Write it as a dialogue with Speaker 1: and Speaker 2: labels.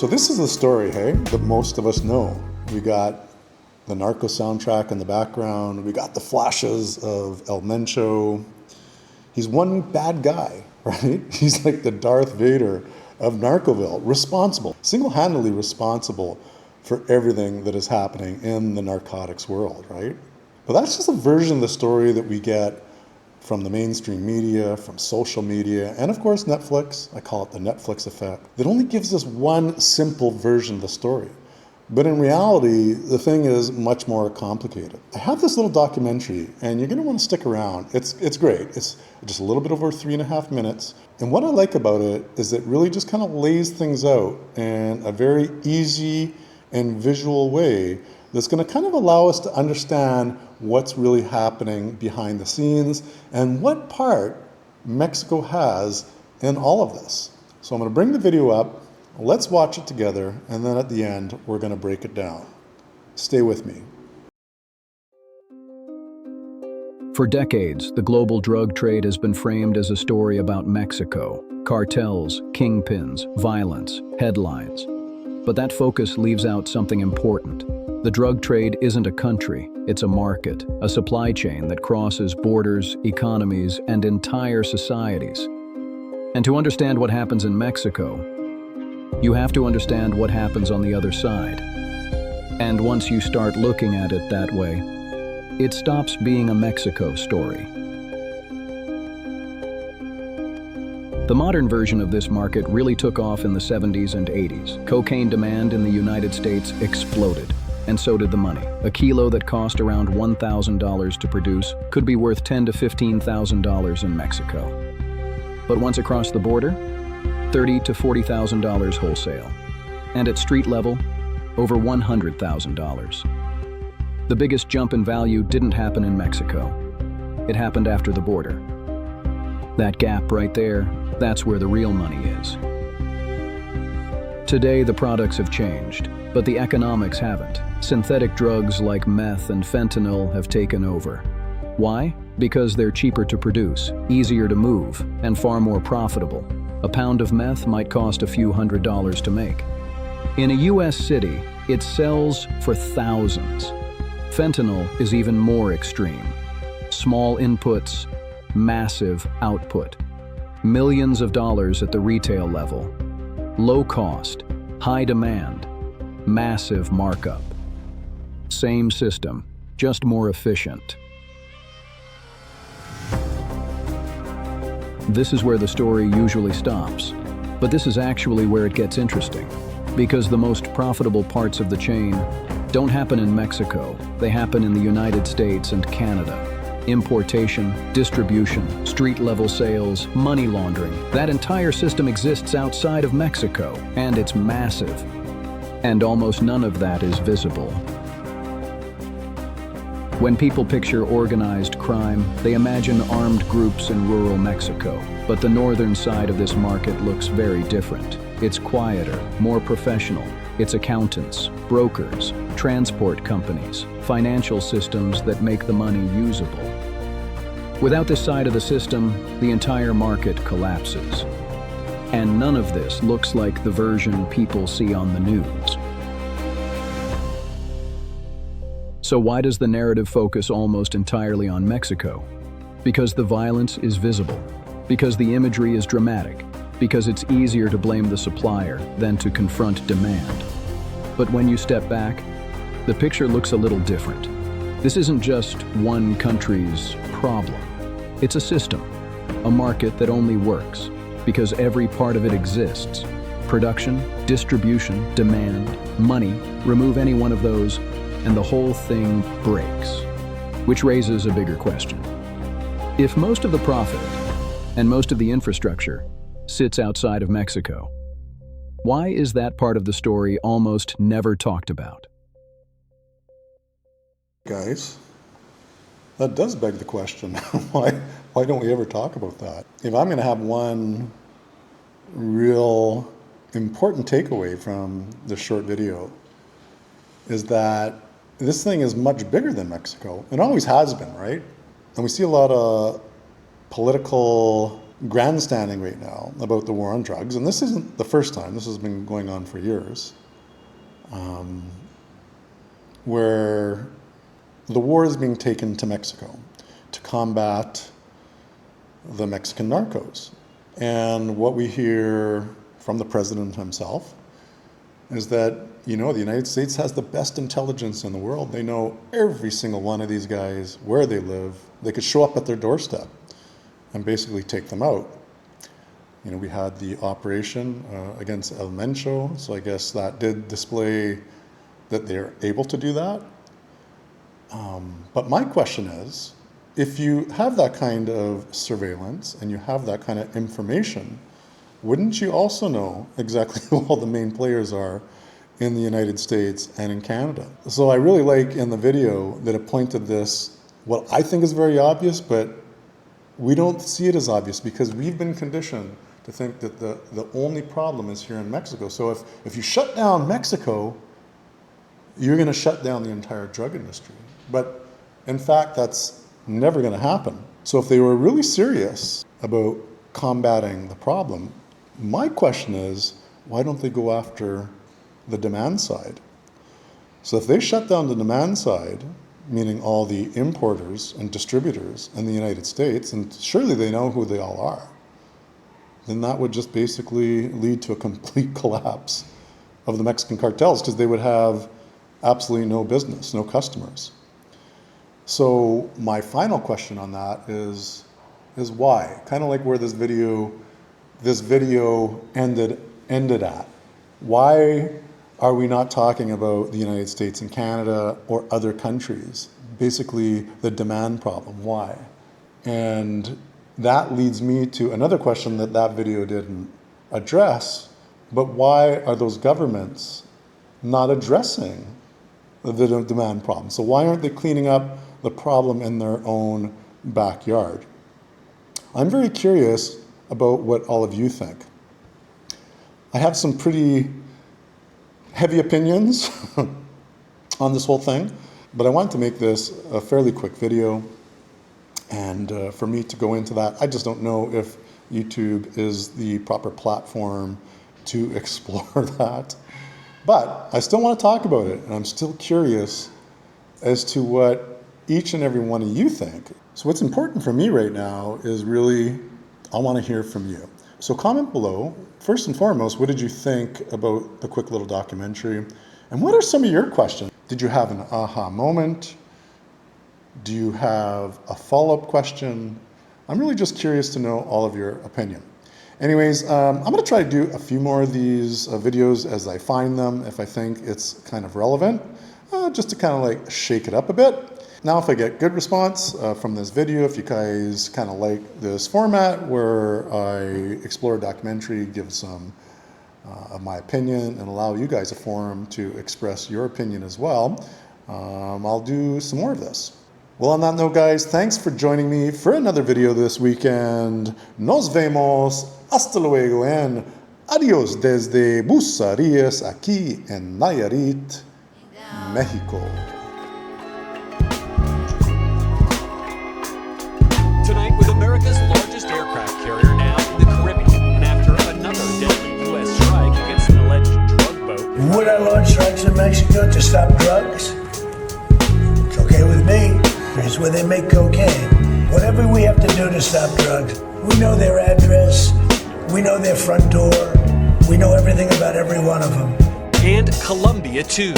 Speaker 1: So this is the story, hey, that most of us know. We got the narco soundtrack in the background. We got the flashes of El Mencho. He's one bad guy, right? He's like the Darth Vader of Narcoville, responsible, single-handedly responsible for everything that is happening in the narcotics world, right? But that's just a version of the story that we get from the mainstream media, from social media, and of course Netflix. I call it the Netflix effect. That only gives us one simple version of the story. But in reality, the thing is much more complicated. I have this little documentary, and you're gonna wanna stick around. It's great. It's just a little bit over 3.5 minutes. And what I like about it is it really just kind of lays things out in a very easy and visual way that's gonna kind of allow us to understand what's really happening behind the scenes and what part Mexico has in all of this. So I'm gonna bring the video up, let's watch it together, and then at the end, we're gonna break it down. Stay with me.
Speaker 2: For decades, the global drug trade has been framed as a story about Mexico, cartels, kingpins, violence, headlines. But that focus leaves out something important. The drug trade isn't a country, it's a market, a supply chain that crosses borders, economies, and entire societies. And to understand what happens in Mexico, you have to understand what happens on the other side. And once you start looking at it that way, it stops being a Mexico story. The modern version of this market really took off in the 70s and 80s. Cocaine demand in the United States exploded, and so did the money. A kilo that cost around $1,000 to produce could be worth $10,000 to $15,000 in Mexico. But once across the border, $30,000 to $40,000 wholesale. And at street level, over $100,000. The biggest jump in value didn't happen in Mexico. It happened after the border. That gap right there, that's where the real money is. Today, the products have changed, but the economics haven't. Synthetic drugs like meth and fentanyl have taken over. Why? Because they're cheaper to produce, easier to move, and far more profitable. A pound of meth might cost a few $100s to make. In a US city, it sells for thousands. Fentanyl is even more extreme. Small inputs, massive output. Millions of dollars at the retail level. Low cost, high demand, massive markup. Same system, just more efficient. This is where the story usually stops, but this is actually where it gets interesting, because the most profitable parts of the chain don't happen in Mexico, they happen in the United States and Canada. Importation, distribution, street-level sales, money laundering, that entire system exists outside of Mexico, and it's massive. And almost none of that is visible. When people picture organized crime, they imagine armed groups in rural Mexico. But the northern side of this market looks very different. It's quieter, more professional. It's accountants, brokers, transport companies, financial systems that make the money usable. Without this side of the system, the entire market collapses. And none of this looks like the version people see on the news. So why does the narrative focus almost entirely on Mexico? Because the violence is visible, because the imagery is dramatic, because it's easier to blame the supplier than to confront demand. But when you step back, the picture looks a little different. This isn't just one country's problem. It's a system, a market that only works because every part of it exists. Production, distribution, demand, money, remove any one of those, and the whole thing breaks. Which raises a bigger question. If most of the profit and most of the infrastructure sits outside of Mexico, why is that part of the story almost never talked about?
Speaker 1: Guys, that does beg the question. Why don't we ever talk about that? If I'm gonna have one real important takeaway from this short video, is that this thing is much bigger than Mexico. It always has been, right? And we see a lot of political grandstanding right now about the war on drugs, and this isn't the first time, this has been going on for years, where the war is being taken to Mexico to combat the Mexican narcos. And what we hear from the president himself is that, the United States has the best intelligence in the world. They know every single one of these guys, where they live. They could show up at their doorstep and basically take them out. We had the operation against El Mencho, so I guess that did display that they're able to do that. But my question is, if you have that kind of surveillance and you have that kind of information, wouldn't you also know exactly who all the main players are in the United States and in Canada? So I really like in the video that it pointed this, what I think is very obvious, but we don't see it as obvious because we've been conditioned to think that the only problem is here in Mexico. So if you shut down Mexico, you're going to shut down the entire drug industry. But in fact, that's never going to happen. So if they were really serious about combating the problem, my question is, why don't they go after the demand side? So if they shut down the demand side, meaning all the importers and distributors in the United States, and surely they know who they all are, then that would just basically lead to a complete collapse of the Mexican cartels, because they would have absolutely no business, no customers. So my final question on that is why? Kind of like where this video ended at. Why are we not talking about the United States and Canada or other countries? Basically, the demand problem. Why? And that leads me to another question that video didn't address, but why are those governments not addressing the demand problem? So why aren't they cleaning up the problem in their own backyard? I'm very curious about what all of you think. I have some pretty heavy opinions on this whole thing, but I wanted to make this a fairly quick video. And for me to go into that, I just don't know if YouTube is the proper platform to explore that. But I still want to talk about it, and I'm still curious as to what each and every one of you think. So what's important for me right now is really, I want to hear from you. So comment below. First and foremost, what did you think about the quick little documentary? And what are some of your questions? Did you have an aha moment? Do you have a follow-up question? I'm really just curious to know all of your opinion. Anyways, I'm going to try to do a few more of these videos as I find them, if I think it's kind of relevant, just to kind of like shake it up a bit. Now, if I get good response from this video, if you guys kind of like this format where I explore a documentary, give some of my opinion, and allow you guys a forum to express your opinion as well, I'll do some more of this. Well, on that note, guys, thanks for joining me for another video this weekend. Nos vemos. Hasta luego and adiós desde Bucerías aquí en Nayarit, Mexico.
Speaker 3: Tonight, with America's largest aircraft carrier now in the Caribbean, and after another deadly U.S. strike against an alleged drug boat.
Speaker 4: Would I launch strikes in Mexico to stop drugs? It's okay with me. It's where they make cocaine. Whatever we have to do to stop drugs, we know their address, we know their front door, we know everything about every one of them.
Speaker 3: And Colombia, too.